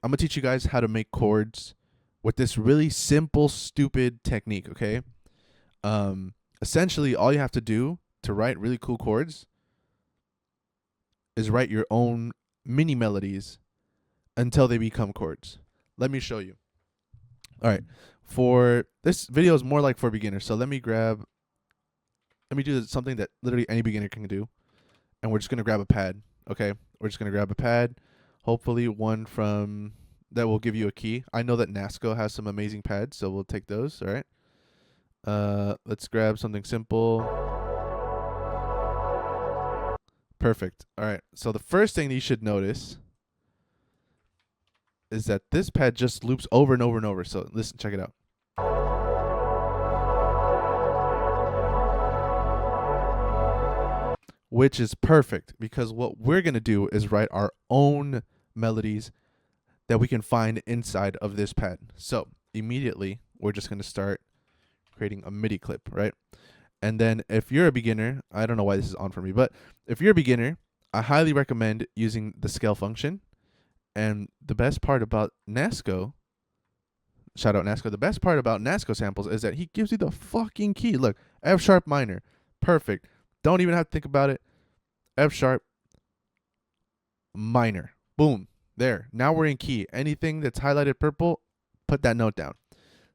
I'm gonna teach you guys how to make chords with this really simple, stupid technique. Okay. Essentially, all you have to do to write really cool chords is write your own mini melodies until they become chords. Let me show you. All right. For this video is more like for beginners. So let me do something that literally any beginner can do. And we're just going to grab a pad. Okay. We're just going to grab a pad. Hopefully one from that will give you a key. I know that NASCO has some amazing pads, so we'll take those. All right. Let's grab something simple. Perfect. All right. So the first thing that you should notice is that this pad just loops over and over and over. So listen, check it out. Which is perfect because what we're going to do is write our own melodies that we can find inside of this pad. So immediately, we're just going to start creating a MIDI clip, right? And then if you're a beginner, I don't know why this is on for me, but if you're a beginner, I highly recommend using the scale function. And the best part about NASCO, shout out NASCO, the best part about NASCO samples is that he gives you the fucking key. Look, F sharp minor, perfect. Don't even have to think about it. F sharp minor, boom, there. Now we're in key. Anything that's highlighted purple, put that note down.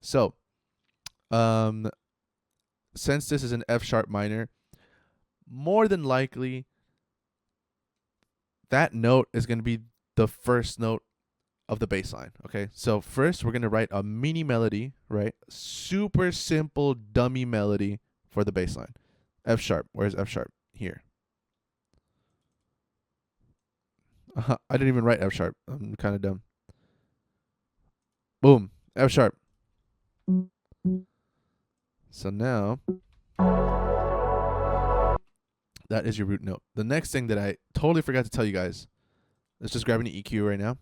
So, since this is an F sharp minor, more than likely that note is going to be the first note of the bass line. Okay, so first we're going to write a mini melody, right? Super simple dummy melody for the bass line. F sharp. Where's F sharp? Here. I didn't even write F sharp. I'm kind of dumb. Boom. F sharp. So now that is your root note. The next thing that I totally forgot to tell you guys, let's just grab an EQ right now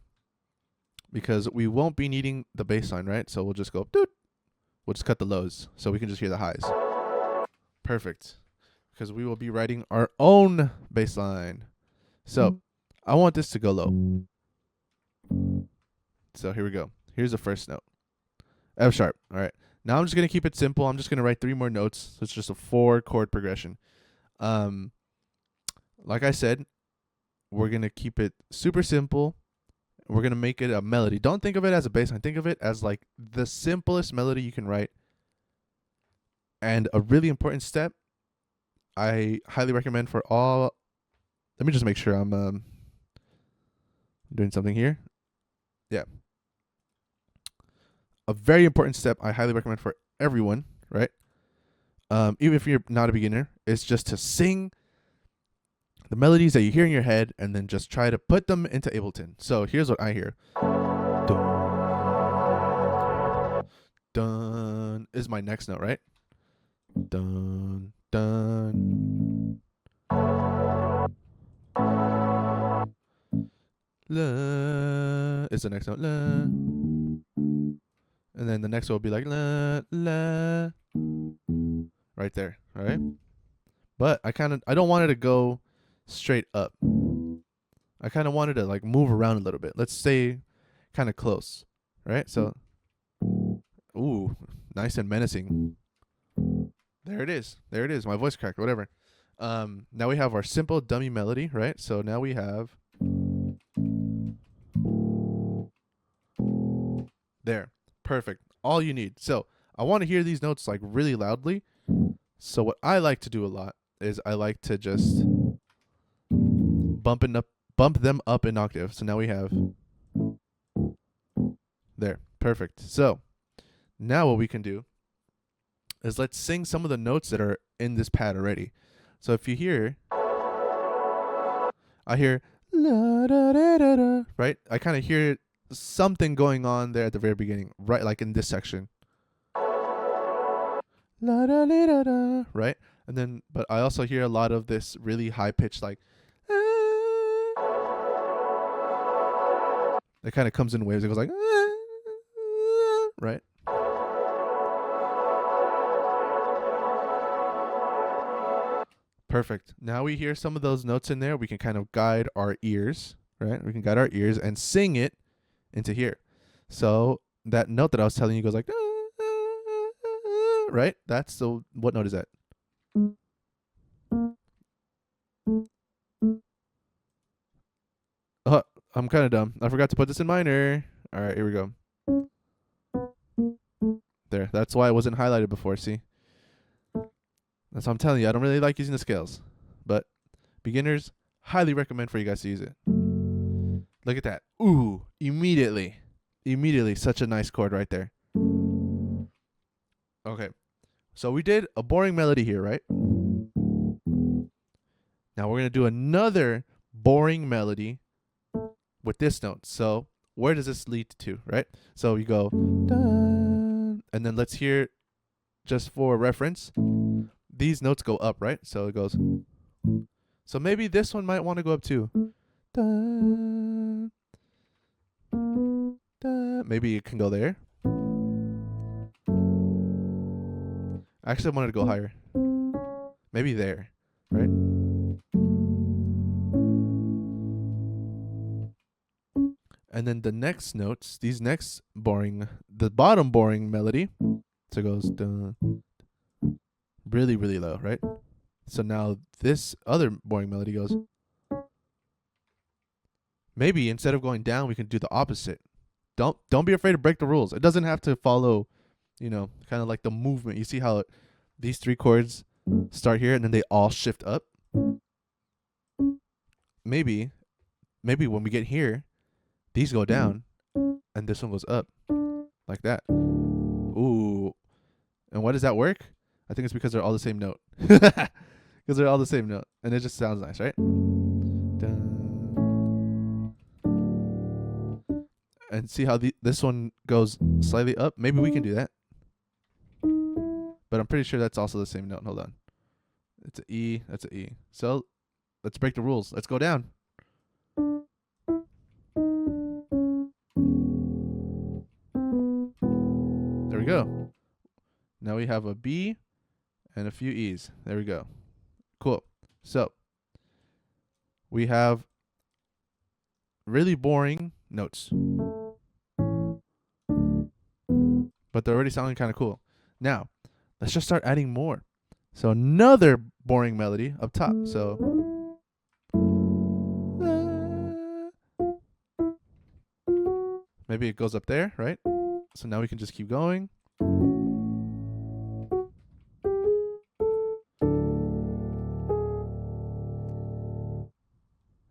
because we won't be needing the bass line, right? So we'll just go doot. We'll just cut the lows so we can just hear the highs. Perfect. Because we will be writing our own bass line. So I want this to go low. So here we go. Here's the first note. F sharp. All right. Now I'm just going to keep it simple. I'm just going to write 3 more notes. So it's just a 4 chord progression. Like I said, we're going to keep it super simple. We're going to make it a melody. Don't think of it as a bass line. Think of it as like the simplest melody you can write. And a really important step I highly recommend for all. Let me just make sure I'm doing something here. Yeah. A very important step I highly recommend for everyone, right? Even if you're not a beginner, is just to sing the melodies that you hear in your head and then just try to put them into Ableton. So here's what I hear. Dun, dun is my next note, right? Dun, dun. La is the next note. La. And then the next one will be like la la. Right there. All right. But I don't want it to go straight up. I kind of wanted to like move around a little bit. Let's stay kind of close. Right? So ooh, nice and menacing. There it is. There it is. My voice cracked, whatever. Now we have our simple dummy melody, right? So now we have there. Perfect. All you need. So I want to hear these notes like really loudly. So what I like to do a lot is I like to just bump them up an octave. So now we have there. Perfect. So now what we can do is let's sing some of the notes that are in this pad already. So if you hear, I hear la da da da da, right? I kind of hear something going on there at the very beginning, right? Like in this section. La da da da da, right? And then, but I also hear a lot of this really high pitch, like, it kind of comes in waves. It goes like, right? Perfect. Now we hear some of those notes in there. We can kind of guide our ears, right? We can guide our ears and sing it into here. So that note that I was telling you goes like, right? That's the, what note is that? I'm kind of dumb. I forgot to put this in minor. All right, here we go. There. That's why it wasn't highlighted before. See? That's what I'm telling you. I don't really like using the scales, but beginners, highly recommend for you guys to use it. Look at that. Ooh, immediately. Immediately, such a nice chord right there. Okay. So we did a boring melody here, right? Now we're going to do another boring melody with this note. So where does this lead to, right? So you go, dun, and then let's hear, just for reference, these notes go up, right? So it goes, so maybe this one might want to go up too. Dun, dun. Maybe it can go there. Actually, I wanted to go higher. Maybe there, right? And then the next notes, these next boring, the bottom boring melody, so it goes dun, really, really low, right? So now this other boring melody goes. Maybe instead of going down, we can do the opposite. Don't be afraid to break the rules. It doesn't have to follow, kind of like the movement. You see how these three chords start here and then they all shift up? Maybe when we get here, these go down and this one goes up like that. Ooh. And why does that work? I think it's because they're all the same note. Because they're all the same note. And it just sounds nice, right? Dun. And see how this one goes slightly up? Maybe we can do that. But I'm pretty sure that's also the same note. Hold on. It's an E. That's an E. So let's break the rules. Let's go down. There we go. Now we have a B and a few E's. There we go. Cool. So we have really boring notes, but they're already sounding kind of cool. Now, let's just start adding more. So another boring melody up top. So maybe it goes up there, right? So now we can just keep going.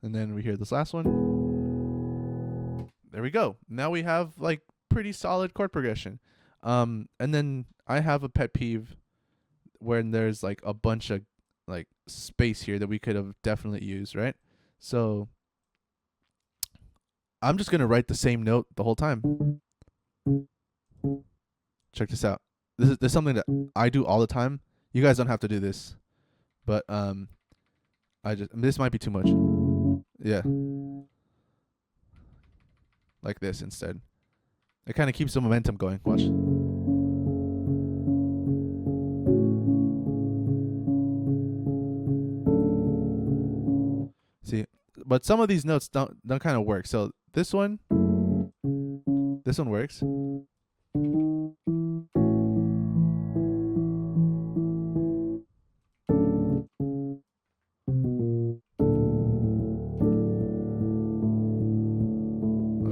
And then we hear this last one. There we go. Now we have like pretty solid chord progression. And then I have a pet peeve when there's like a bunch of like space here that we could have definitely used, right? So I'm just gonna write the same note the whole time. Check this out. This is something that I do all the time. You guys don't have to do this, but this might be too much. Yeah, like this instead. It kind of keeps the momentum going. Watch. See, but some of these notes don't kind of work. So this one works.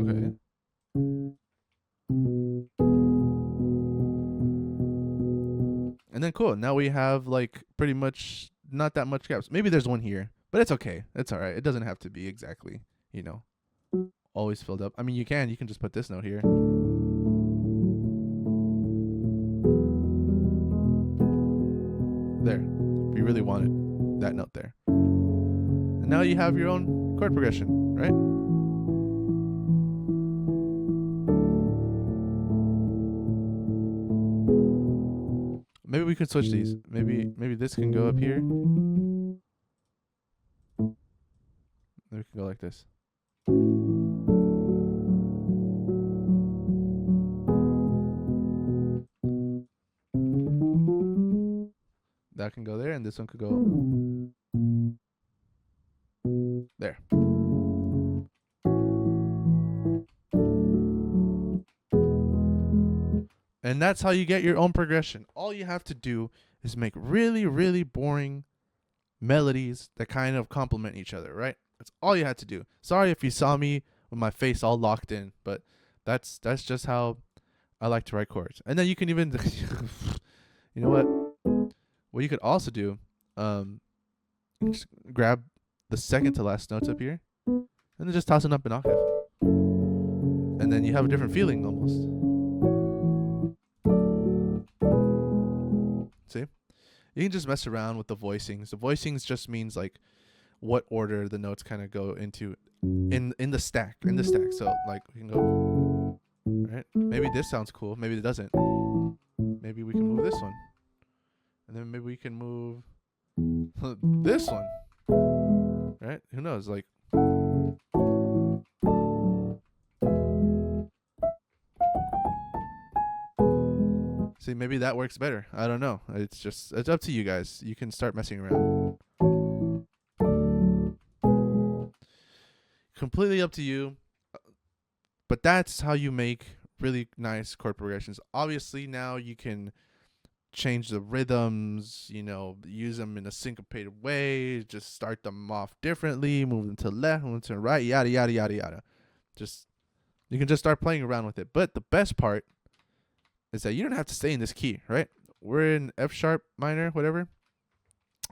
Okay. And then cool. Now we have like pretty much not that much gaps. Maybe there's one here, but it's okay. It's all right. It doesn't have to be exactly, always filled up. I mean, you can just put this note here. There. If you really wanted that note there. And now you have your own chord progression, right? Maybe we could switch these. Maybe this can go up here. Maybe we can go like this. That can go there, and this one could go there. And that's how you get your own progression. All you have to do is make really, really boring melodies that kind of complement each other, right? That's all you had to do. Sorry if you saw me with my face all locked in, but that's just how I like to write chords. And then you can even, you know what you could also do, you just grab the second to last notes up here, and then just toss it up an octave, and then you have a different feeling almost. See, you can just mess around with the voicings. The voicings just means like what order the notes kind of go into in the stack. So like we can go, right? Maybe this sounds cool. Maybe it doesn't. Maybe we can move this one, and then maybe we can move this one, right? Who knows? Like, see, maybe that works better. I don't know. It's up to you guys. You can start messing around. Completely up to you. But that's how you make really nice chord progressions. Obviously, now you can change the rhythms, use them in a syncopated way, just start them off differently, move them to the left, move them to the right, yada, yada, yada, yada. You can just start playing around with it. But the best part is that you don't have to stay in this key, right? We're in F sharp minor, whatever.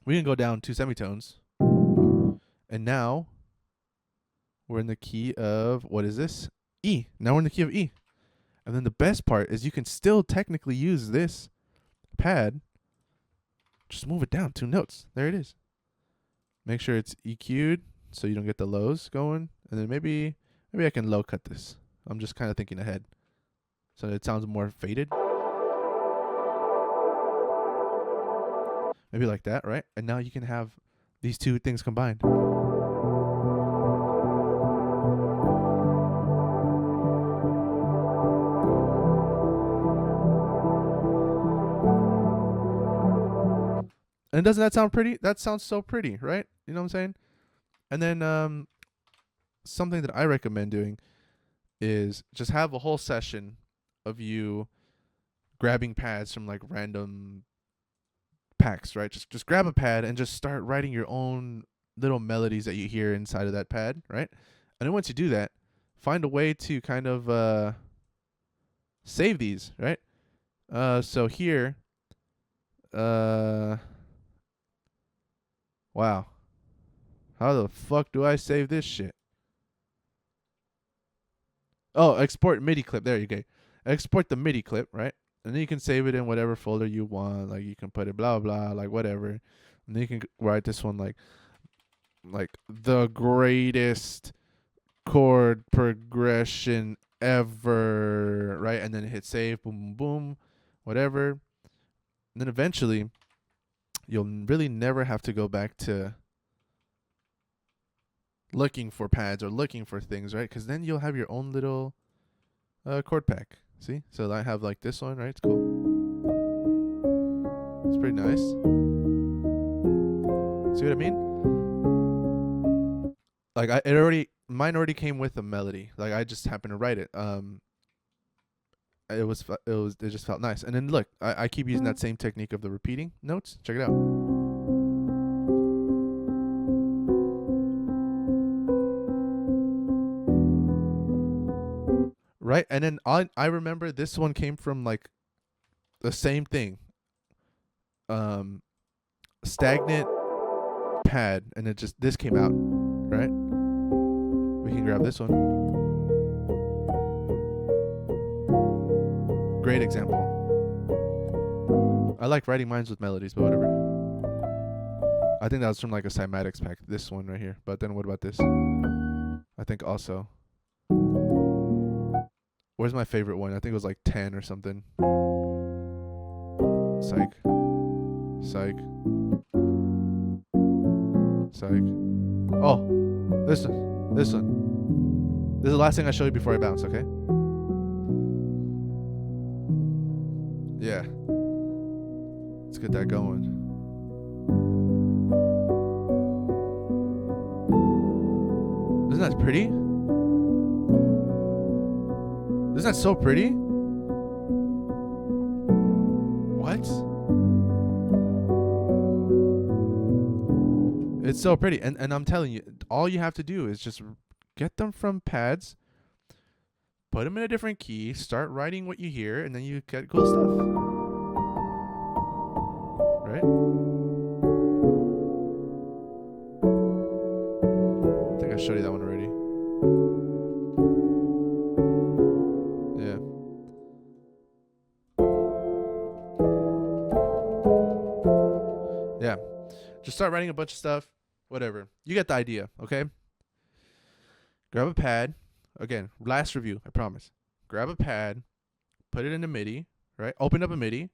We can go down 2 semitones. And now we're in the key of, what is this? E. Now we're in the key of E. And then the best part is you can still technically use this pad. Just move it down 2 notes. There it is. Make sure it's EQ'd so you don't get the lows going. And then maybe I can low cut this. I'm just kind of thinking ahead, so it sounds more faded. Maybe like that, right? And now you can have these 2 things combined. And doesn't that sound pretty? That sounds so pretty, right? You know what I'm saying? And then something that I recommend doing is just have a whole session of you grabbing pads from like random packs, right? Just grab a pad and just start writing your own little melodies that you hear inside of that pad, right? And then once you do that, find a way to kind of save these, right? So here, wow. How the fuck do I save this shit? Oh, export MIDI clip. There you go. Export the MIDI clip, right? And then you can save it in whatever folder you want. Like you can put it blah blah, like whatever. And then you can write this one like the greatest chord progression ever, right? And then hit save, boom boom boom, whatever. And then eventually you'll really never have to go back to looking for pads or looking for things, right? Because then you'll have your own little chord pack. See? So I have like this one, right? It's cool. It's pretty nice. See what I mean? Like mine already came with a melody. Like I just happened to write it. It just felt nice. And then look, I keep using that same technique of the repeating notes. Check it out. Right? And then I remember this one came from like the same thing. Stagnant pad, and this came out, right? We can grab this one. Great example. I like writing mines with melodies, but whatever. I think that was from like a cymatics pack, this one right here. But then what about this? I think also. Where's my favorite one? I think it was like 10 or something. Psych. Psych. Psych. Oh, this one. This one. This is the last thing I show you before I bounce, okay? Yeah. Let's get that going. Isn't that pretty? Isn't that so pretty? It's so pretty. And I'm telling you, all you have to do is just get them from pads, put them in a different key, start writing what you hear, and then you get cool stuff. Right? I think I showed you that one already. Yeah. Yeah. Just start writing a bunch of stuff. Whatever. You get the idea, okay? Grab a pad. Again, last review, I promise. Grab a pad, put it in a MIDI, right? Open up a MIDI,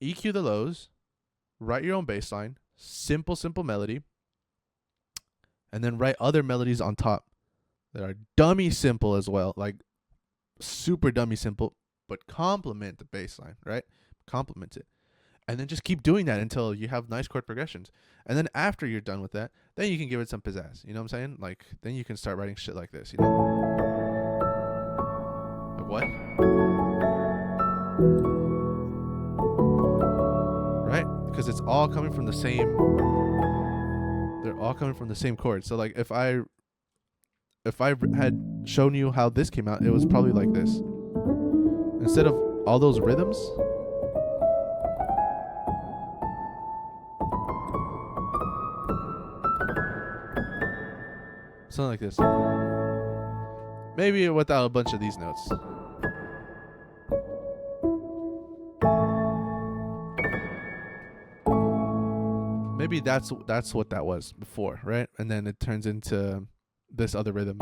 EQ the lows, write your own bass line, simple melody, and then write other melodies on top that are dummy simple as well, like super dummy simple, but complement the bass line, right? Complement it. And then just keep doing that until you have nice chord progressions. And then after you're done with that, then you can give it some pizzazz. You know what I'm saying? Like, then you can start writing shit like this, you know? Like what? Right? Because it's all coming from the same... They're all coming from the same chord. So, like, if I had shown you how this came out, it was probably like this. Instead of all those rhythms... Something like this. Maybe without a bunch of these notes. Maybe that's what that was before, right? And then it turns into this other rhythm.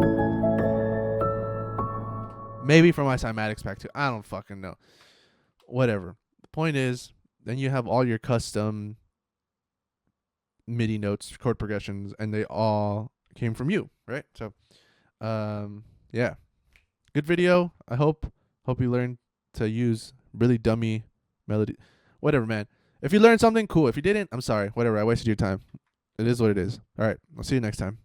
Maybe for my cymatics pack too. I don't fucking know. Whatever. The point is, then you have all your custom MIDI notes, chord progressions, and they all came from you, right? So yeah, good video. I hope you learned to use really dummy melody. Whatever, man. If you learned something, cool. If you didn't, I'm sorry. Whatever, I wasted your time. It is what it is. All right, I'll see you next time.